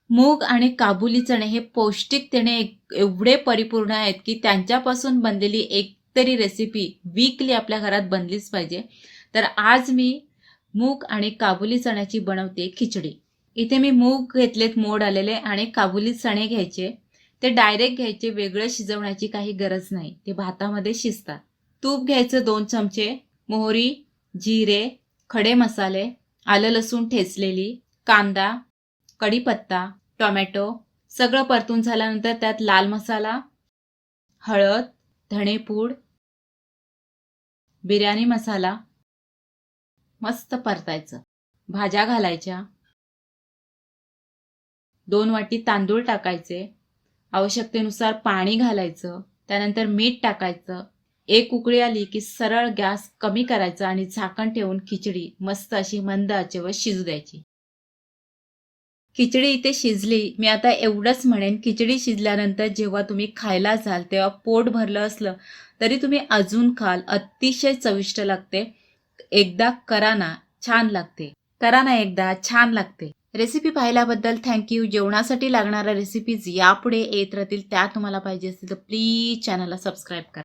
मूग आणि काबुली चणे हे पौष्टिकतेने एवढे परिपूर्ण आहेत की त्यांच्यापासून बनलेली एक तरी रेसिपी वीकली आपल्या घरात बनलीच पाहिजे. तर आज मी मूग आणि काबुली चण्याची बनवते खिचडी. इथे मी मूग घेतलेत मोड आलेले आणि काबुली चणे घ्यायचे. ते डायरेक्ट घ्यायचे, वेगळं शिजवण्याची काही गरज नाही, ते भातामध्ये शिजतात. तूप घ्यायचं 2 चमचे, मोहरी, जिरे, खडे मसाले, आलं लसूण ठेचलेली, कांदा, कढीपत्ता, टोमॅटो सगळं परतून झाल्यानंतर त्यात लाल मसाला, हळद, धणेपूड, बिर्याणी मसाला मस्त परतायचं. भाज्या घालायच्या, 2 वाटी तांदूळ टाकायचे, आवश्यकतेनुसार पाणी घालायचं, त्यानंतर मीठ टाकायचं. एक उकळी आली की सरळ गॅस कमी करायचा आणि झाकण ठेवून खिचडी मस्त अशी मंद आचेवर शिजू द्यायची. खिचडी इथे शिजली. मी आता एवढंच म्हणेन, खिचडी शिजल्यानंतर जेव्हा तुम्ही खायला जाल तेव्हा पोट भरलं असलं तरी तुम्ही अजून खाल. अतिशय चविष्ट लागते. एकदा करा ना, छान लागते. करा ना एकदा, छान लागते. रेसिपी पाहिल्याबद्दल थँक्यू. जेवणासाठी लागणाऱ्या रेसिपीज यापुढे येत राहतील. त्या तुम्हाला पाहिजे असतील तर प्लीज चॅनलला सबस्क्राईब करा.